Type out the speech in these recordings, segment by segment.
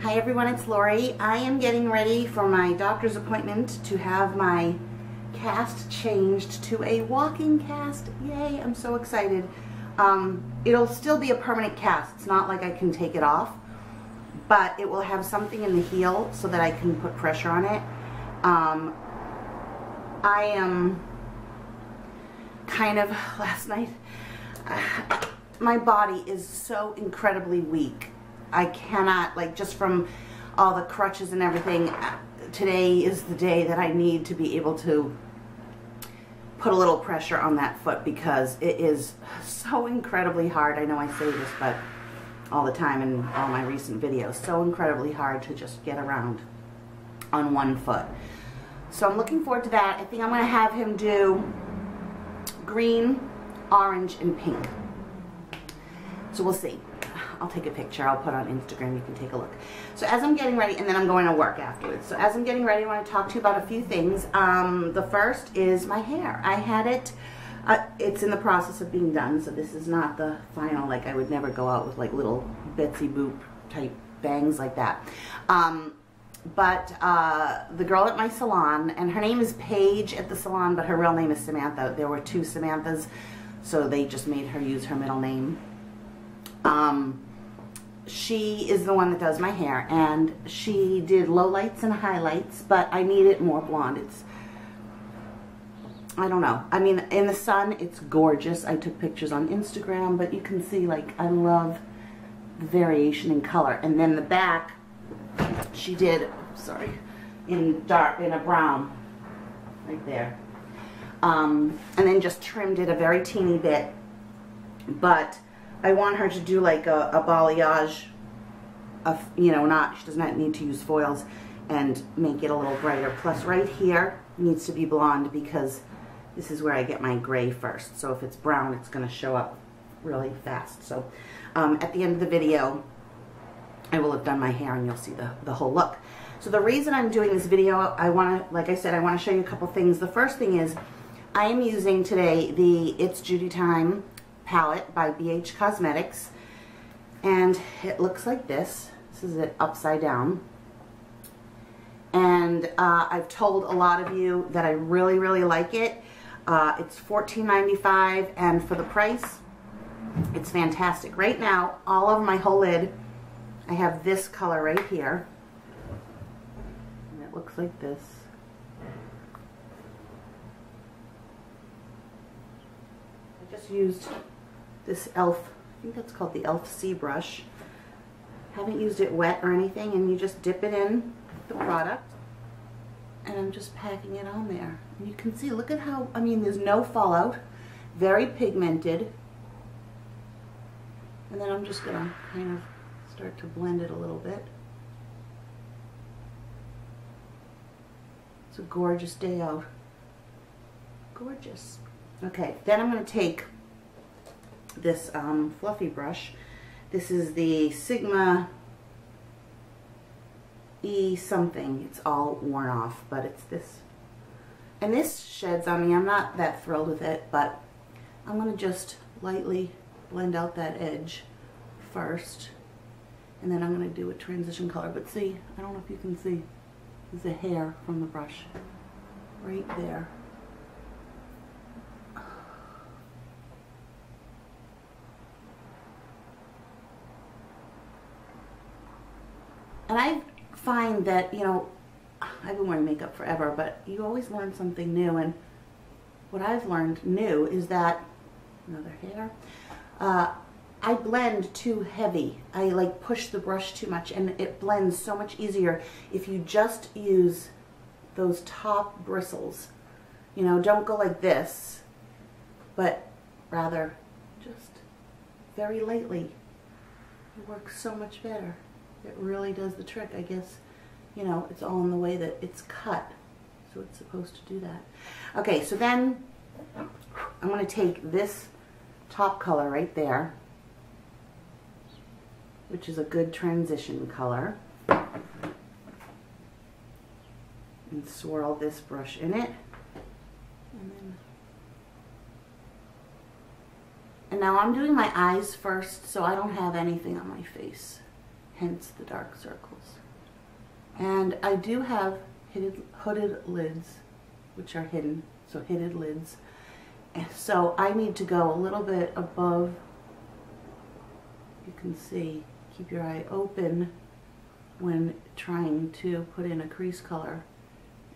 Hi everyone, it's Lori. I am getting ready for my doctor's appointment to have my cast changed to a walking cast. Yay, I'm so excited. It'll still be a permanent cast. It's not like I can take it off, but it will have something in the heel so that I can put pressure on it. I am kind of, last night, my body is so incredibly weak. I cannot, like, just from all the crutches and everything, today is the day that I need to be able to put a little pressure on that foot because it is so incredibly hard. I know I say this, but all the time in all my recent videos, so incredibly hard to just get around on one foot. So I'm looking forward to that. I think I'm going to have him do green, orange, and pink. So we'll see. I'll take a picture. I'll put on Instagram. You can take a look. So as I'm getting ready, and then I'm going to work afterwards. So as I'm getting ready, I want to talk to you about a few things. The first is my hair. I had it, it's in the process of being done, so this is not the final, like I would never go out with like little Betsy Boop type bangs like that. But the girl at my salon, and her name is Paige at the salon, but her real name is Samantha. There were two Samanthas, so they just made her use her middle name. She is the one that does my hair, and she did lowlights and highlights, but I need it more blonde. It's, I don't know. I mean, in the sun, it's gorgeous. I took pictures on Instagram, but you can see, like, I love the variation in color. And then the back, she did, sorry, in dark, in a brown, right there. And then just trimmed it a very teeny bit, but I want her to do like a balayage of, you know, she does not need to use foils, and make it a little brighter. Plus right here needs to be blonde because this is where I get my gray first. So if it's brown, it's going to show up really fast. So at the end of the video, I will have done my hair and you'll see the whole look. So the reason I'm doing this video, I want to, like I said, I want to show you a couple things. The first thing is I am using today the It's Judy Time palette by BH Cosmetics, and it looks like this. This is it upside down, and I've told a lot of you that I really, really like it. It's $14.95, and for the price, it's fantastic. Right now, all over my whole lid, I have this color right here, and it looks like this. I just used this e.l.f., I think that's called the e.l.f. C brush. Haven't used it wet or anything, and you just dip it in the product, and I'm just packing it on there. And you can see, look at how, I mean, there's no fallout, very pigmented. And then I'm just gonna kind of start to blend it a little bit. It's a gorgeous day out. Gorgeous. Okay, then I'm gonna take this fluffy brush. This is the Sigma E something. It's all worn off, but it's this. And this sheds on me. I'm not that thrilled with it, but I'm going to just lightly blend out that edge first. And then I'm going to do a transition color. But see, I don't know if you can see, there's a hair from the brush right there. And I find that, you know, I've been wearing makeup forever, but you always learn something new. And what I've learned new is that, another hair, I blend too heavy. I like push the brush too much, and it blends so much easier if you just use those top bristles. You know, don't go like this, but rather just very lightly. It works so much better. It really does the trick. I guess, you know, it's all in the way that it's cut, so it's supposed to do that. Okay, so then I'm going to take this top color right there, which is a good transition color, and swirl this brush in it. And now I'm doing my eyes first, so I don't have anything on my face. hence the dark circles. And I do have hooded lids, which are hidden, so hooded lids. And so I need to go a little bit above. You can see, keep your eye open when trying to put in a crease color,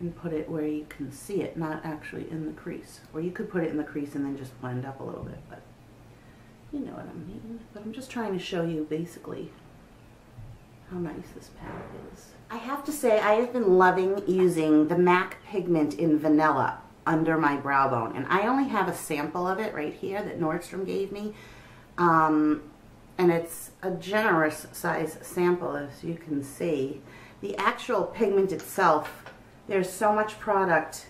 and put it where you can see it, not actually in the crease. Or you could put it in the crease and then just blend up a little bit, but you know what I mean. But I'm just trying to show you basically how nice this palette is. I have to say, I have been loving using the MAC pigment in Vanilla under my brow bone, and I only have a sample of it right here that Nordstrom gave me, and it's a generous size sample, as you can see. The actual pigment itself, there's so much product,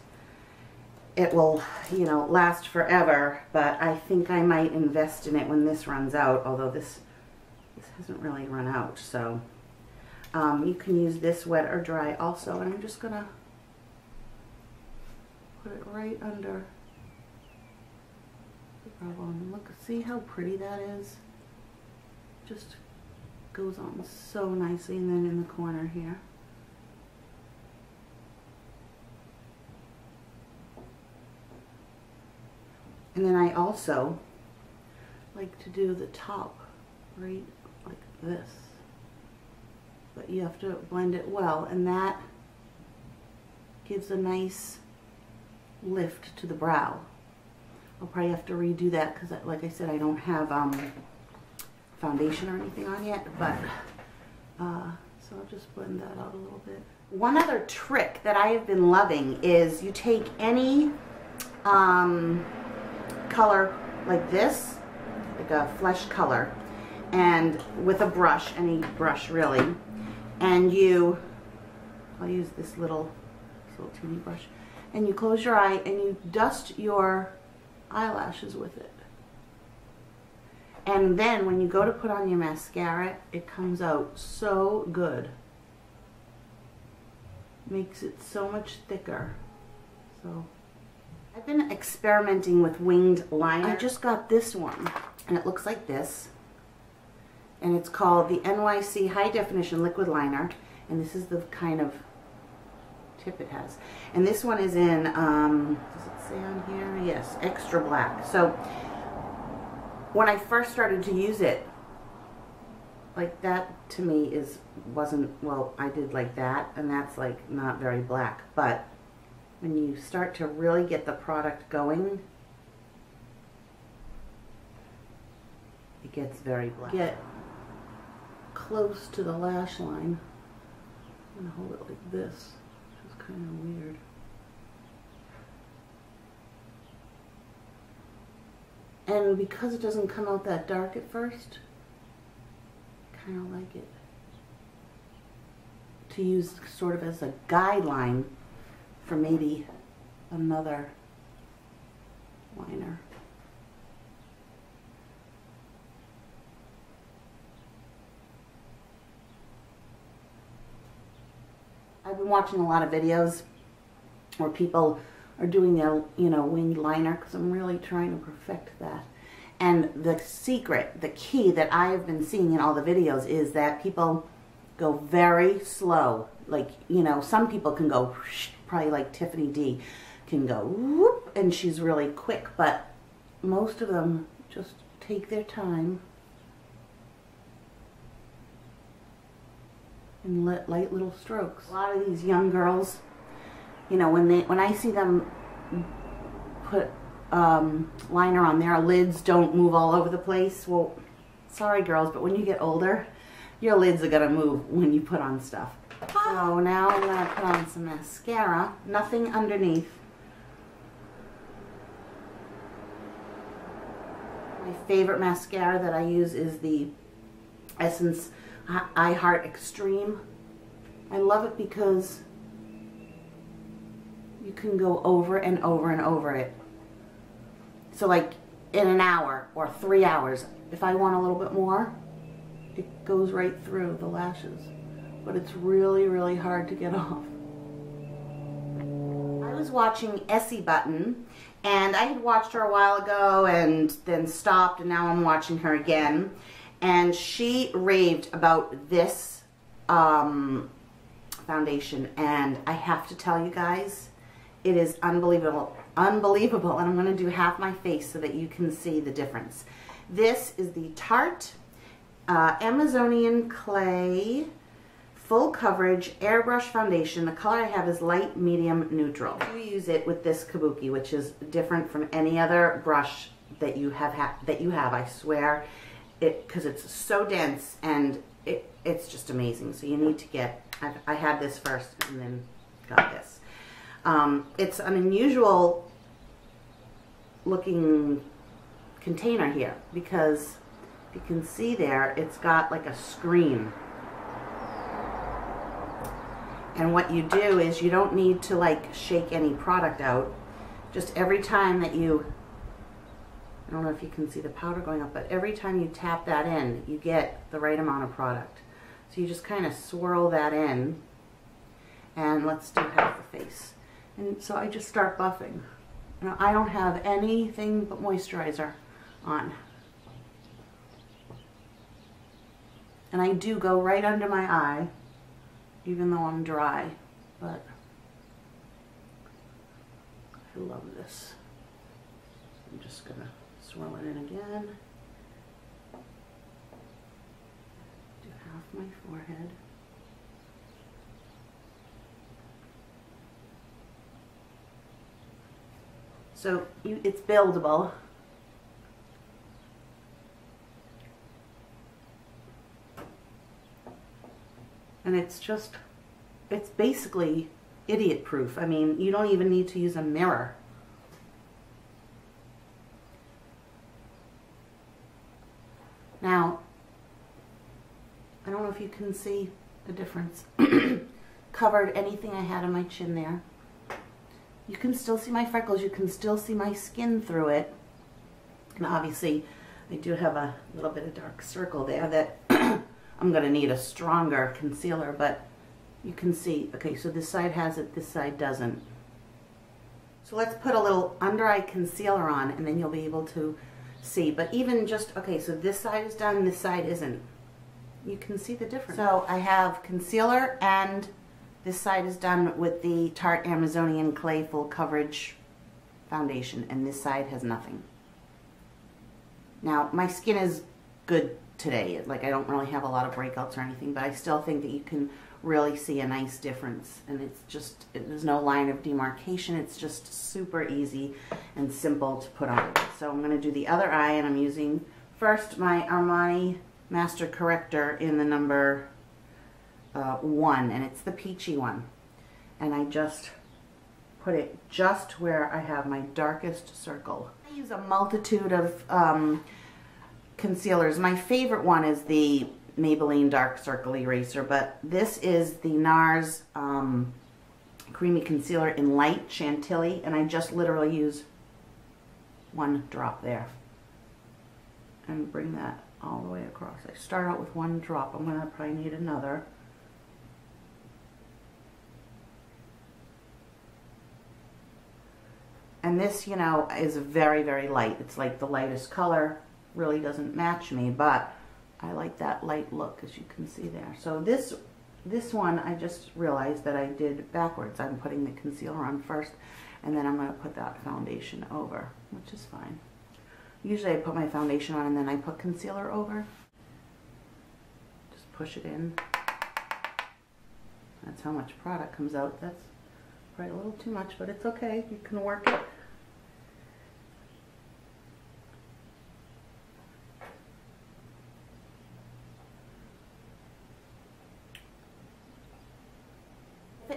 it will, you know, last forever, but I think I might invest in it when this runs out, although this hasn't really run out. So you can use this wet or dry also, and I'm just gonna put it right under the brow bone. Look, see how pretty that is? Just goes on so nicely, and then in the corner here. And then I also like to do the top right like this. But you have to blend it well, and that gives a nice lift to the brow. I'll probably have to redo that because, like I said, I don't have foundation or anything on yet, but so I'll just blend that out a little bit. One other trick that I have been loving is you take any color like this, like a flesh color, and with a brush, any brush really, and I'll use this little teeny brush, and you close your eye and you dust your eyelashes with it. And then when you go to put on your mascara, it comes out so good. Makes it so much thicker. So I've been experimenting with winged liner. I just got this one, and it looks like this. And it's called the NYC High Definition Liquid Liner. And this is the kind of tip it has. And this one is in, does it say on here? Yes, extra black. So when I first started to use it, like that to me wasn't, well, I did like that, and that's like not very black. But when you start to really get the product going, it gets very black. Get close to the lash line. I'm gonna hold it like this, which is kind of weird. And because it doesn't come out that dark at first, I kind of like it to use sort of as a guideline for maybe another liner. I've been watching a lot of videos where people are doing their, winged liner, because I'm really trying to perfect that. And the secret, the key that I have been seeing in all the videos is that people go very slow. Like, some people can go, probably like Tiffany D can go whoop, and she's really quick, but most of them just take their time and let light little strokes. A lot of these young girls, when I see them put liner on, their lids don't move all over the place. Well, sorry girls, but when you get older, your lids are gonna move when you put on stuff. So now I'm gonna put on some mascara, nothing underneath. My favorite mascara that I use is the Essence I Heart Extreme. I love it because you can go over and over and over it. So like in an hour or 3 hours, if I want a little bit more, it goes right through the lashes. But it's really, really hard to get off. I was watching Essie Button, and I had watched her a while ago and then stopped, and now I'm watching her again. and she raved about this foundation, and I have to tell you guys, it is unbelievable, unbelievable, and I'm going to do half my face so that you can see the difference. This is the Tarte Amazonian Clay Full Coverage Airbrush Foundation. The color I have is light, medium, neutral. You use it with this kabuki, which is different from any other brush that you have, I swear, because it's so dense and it's just amazing. So you need to get, I had this first and then got this. It's an unusual looking container here because you can see there, it's got like a screen. And what you do is you don't need to like shake any product out. Just every time that you, I don't know if you can see the powder going up, but every time you tap that in, you get the right amount of product. So you just kind of swirl that in, and let's do half the face. And so I just start buffing. Now, I don't have anything but moisturizer on. And I do go right under my eye, even though I'm dry, but I love this. I'm just gonna swirl it in again. Do half my forehead. So it's buildable. And it's just, it's basically idiot proof. I mean, you don't even need to use a mirror. Now, I don't know if you can see the difference. Covered anything I had on my chin there. You can still see my freckles. You can still see my skin through it. And obviously, I do have a little bit of dark circle there that I'm going to need a stronger concealer, but you can see, okay, so this side has it, this side doesn't. So let's put a little under eye concealer on, and then you'll be able to see. But even just, okay, so this side is done, this side isn't. You can see the difference. So I have concealer, and this side is done with the Tarte Amazonian Clay Full Coverage Foundation, and this side has nothing. Now, my skin is good today. Like, I don't really have a lot of breakouts or anything, but I still think that you can really see a nice difference. And it's just, there's no line of demarcation. It's just super easy and simple to put on. So I'm going to do the other eye, and I'm using first my Armani Master Corrector in the number 1, and it's the peachy one. And I just put it just where I have my darkest circle. I use a multitude of concealers. My favorite one is the Maybelline Dark Circle Eraser, but this is the NARS Creamy Concealer in Light Chantilly, and I just literally use one drop there and bring that all the way across. I start out with one drop. I'm going to probably need another. And this, you know, is very, very light. It's like the lightest color. Really doesn't match me, but I like that light look, as you can see there. So this one, I just realized that I did backwards. I'm putting the concealer on first, and then I'm going to put that foundation over, which is fine. Usually I put my foundation on and then I put concealer over. Just push it in. That's how much product comes out. That's probably a little too much, but it's okay. You can work it.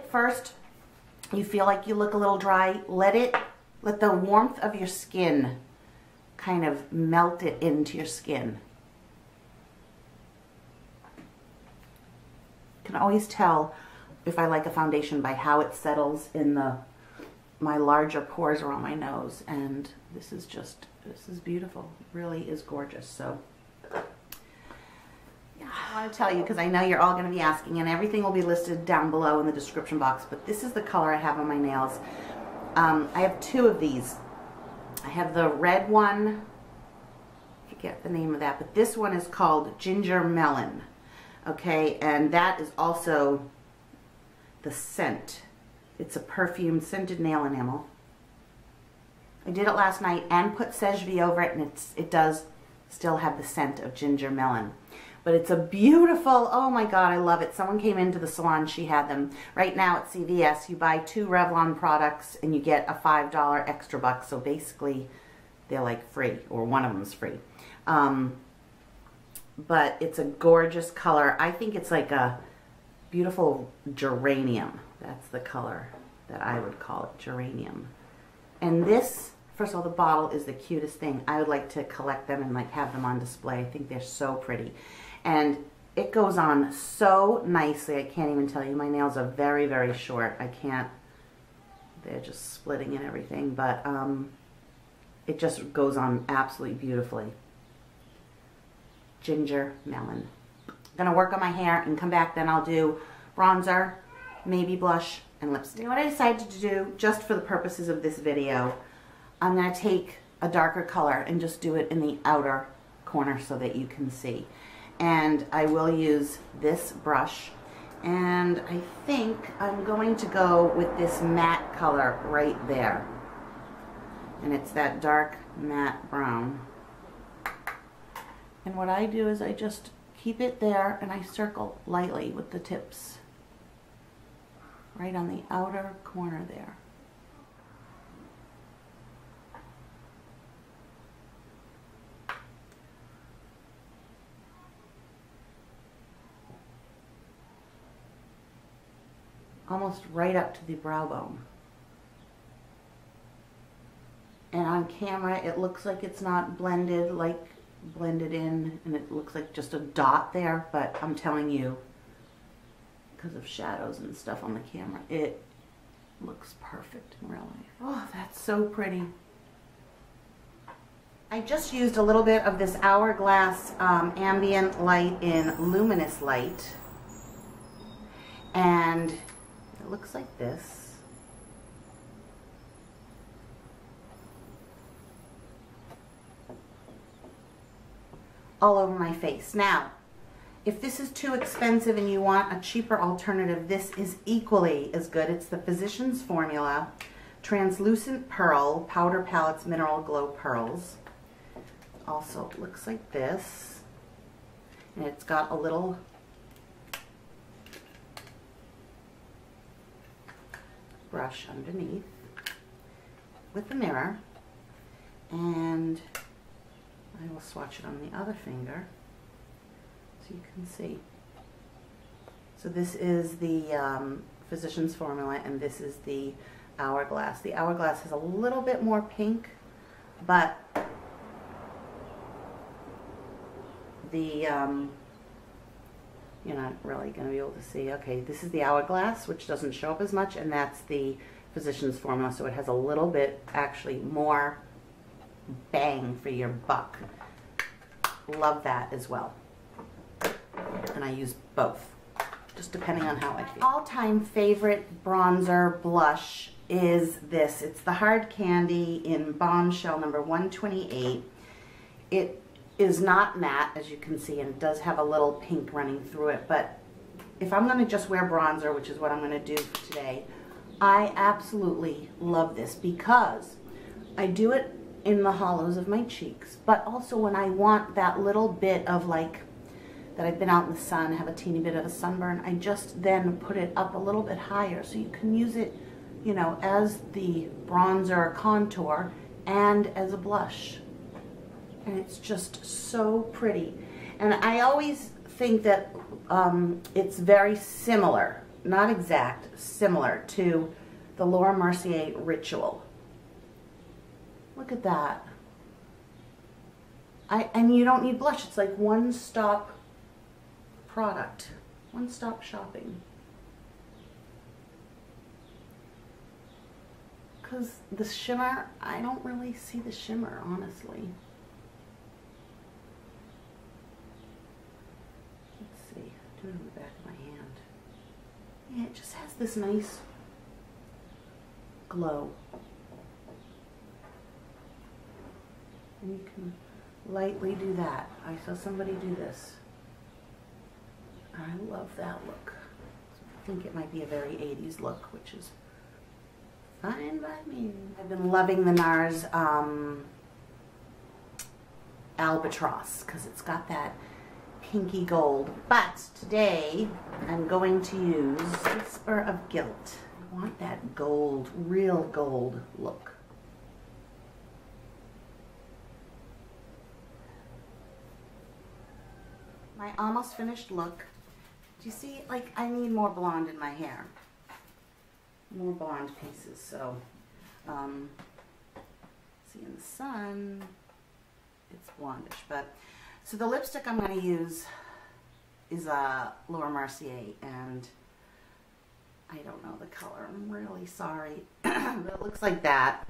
First, you feel like you look a little dry, let the warmth of your skin kind of melt it into your skin. You can always tell if I like a foundation by how it settles in my larger pores around my nose, and this is beautiful. It really is gorgeous. So I want to tell you, because I know you're all going to be asking, and everything will be listed down below in the description box, but this is the color I have on my nails. I have two of these. I have the red one, I forget the name of that, but this one is called Ginger Melon. Okay, and that is also the scent. It's a perfume scented nail enamel. I did it last night and put Sejvi over it, and it does still have the scent of ginger melon. But it's a beautiful, oh my God, I love it. Someone came into the salon, she had them. Right now at CVS, you buy 2 Revlon products and you get a $5 extra buck. So basically, they're like free, or one of them's free. But it's a gorgeous color. I think it's like a beautiful geranium. That's the color that I would call it, geranium. And this, first of all, the bottle is the cutest thing. I would like to collect them and like have them on display. I think they're so pretty. And it goes on so nicely. I can't even tell you. My nails are very, very short. I can't, they're just splitting and everything. But it just goes on absolutely beautifully. Ginger melon. I'm going to work on my hair and come back. Then I'll do bronzer, maybe blush, and lipstick. You know what I decided to do, just for the purposes of this video, I'm going to take a darker color and just do it in the outer corner so that you can see. And I will use this brush, and I think I'm going to go with this matte color right there. And it's that dark matte brown. And what I do is I just keep it there and I circle lightly with the tips. Right on the outer corner there. Almost right up to the brow bone. And on camera it looks like it's not blended in, and it looks like just a dot there, but I'm telling you, because of shadows and stuff on the camera, it looks perfect in real life. Oh, that's so pretty. I just used a little bit of this Hourglass ambient light in luminous light, and it looks like this. All over my face. Now, if this is too expensive and you want a cheaper alternative, this is equally as good. It's the Physicians Formula Translucent Pearl Powder Palettes Mineral Glow Pearls. Also looks like this. And it's got a little brush underneath with the mirror. And I will swatch it on the other finger so you can see. So this is the Physicians Formula, and this is the Hourglass. The Hourglass has a little bit more pink, but the you're not really going to be able to see. Okay, this is the Hourglass, which doesn't show up as much, and that's the Physicians Formula, so it has a little bit actually more bang for your buck. Love that as well. And I use both, just depending on how I feel. All-time favorite bronzer blush is this. It's the Hard Candy in Bombshell number 128. It is not matte, as you can see, and it does have a little pink running through it, but if I'm going to just wear bronzer, which is what I'm going to do today, I absolutely love this because I do it in the hollows of my cheeks, but also when I want that little bit of like, that I've been out in the sun, have a teeny bit of a sunburn, I just then put it up a little bit higher so you can use it, you know, as the bronzer contour and as a blush. And it's just so pretty. And I always think that it's very similar, not exact, similar to the Laura Mercier Ritual. Look at that. And you don't need blush. It's like one-stop product. One-stop shopping. Because the shimmer, I don't really see the shimmer, honestly. Let's see. Do it on the back of my hand. Yeah, it just has this nice glow. And you can lightly do that. I saw somebody do this. I love that look. I think it might be a very 80s look, which is fine by me. I've been loving the NARS Albatross because it's got that pinky gold. But today I'm going to use Whisper of Guilt. I want that gold, real gold look. My almost finished look. Do you see, like, I need more blonde in my hair. More blonde pieces, so, see in the sun, it's blondish, but, so the lipstick I'm going to use is Laura Mercier, and I don't know the color, I'm really sorry, but it looks like that,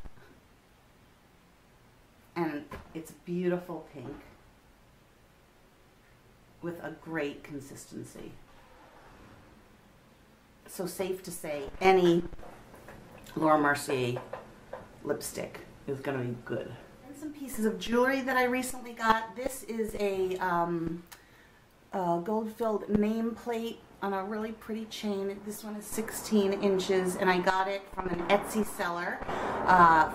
and it's beautiful pink, with a great consistency. So safe to say any Laura Mercier lipstick is going to be good. And some pieces of jewelry that I recently got. This is a gold-filled nameplate on a really pretty chain. This one is 16 inches, and I got it from an Etsy seller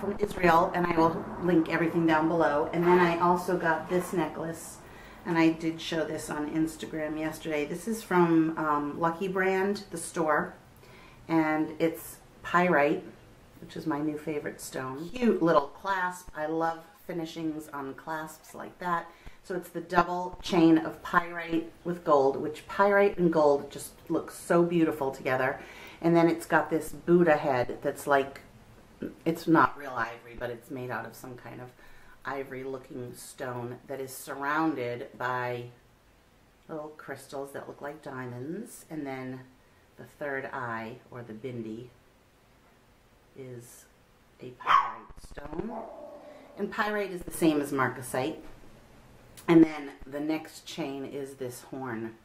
from Israel, and I will link everything down below. And then I also got this necklace, and I did show this on Instagram yesterday. This is from Lucky Brand, the store, and it's pyrite, which is my new favorite stone. Cute little clasp. I love finishings on clasps like that. So it's the double chain of pyrite with gold, which pyrite and gold just look so beautiful together. And then it's got this Buddha head that's like, it's not real ivory, but it's made out of some kind of ivory looking stone that is surrounded by little crystals that look like diamonds, and then the third eye, or the bindi, is a pyrite stone, and pyrite is the same as marcasite. And then the next chain is this horn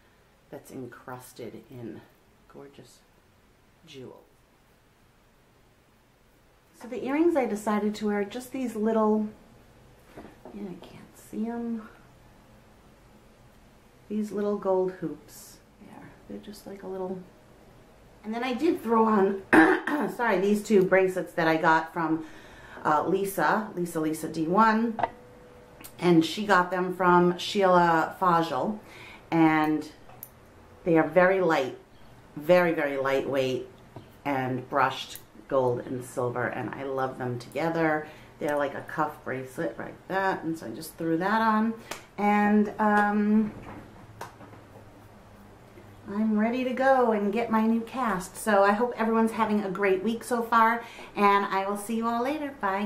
that's encrusted in gorgeous jewels. So the earrings I decided to wear are just these little, I can't see them. These little gold hoops. They're just like a little. And then I did throw on, sorry, these two bracelets that I got from Lisa D1. And she got them from Sheila Fajl. And they are very light, very, very lightweight and brushed gold and silver. And I love them together. They're like a cuff bracelet like that, and so I just threw that on, and I'm ready to go and get my new cast. So I hope everyone's having a great week so far, and I will see you all later. Bye.